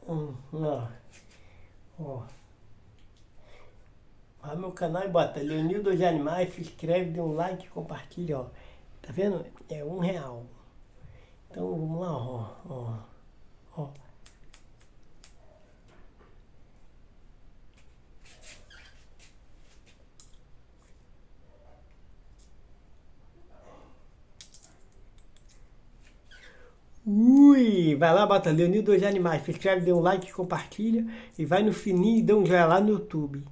Ó, ó. Vai no meu canal e bota Leonildo de Animais, se inscreve, dê um like, compartilha, ó. Tá vendo? É R$ 1. Então vamos lá, ó. Ui! Vai lá, bota Leonildo de Animais, se inscreve, dê um like, compartilha e vai no sininho e dá um joinha lá no YouTube.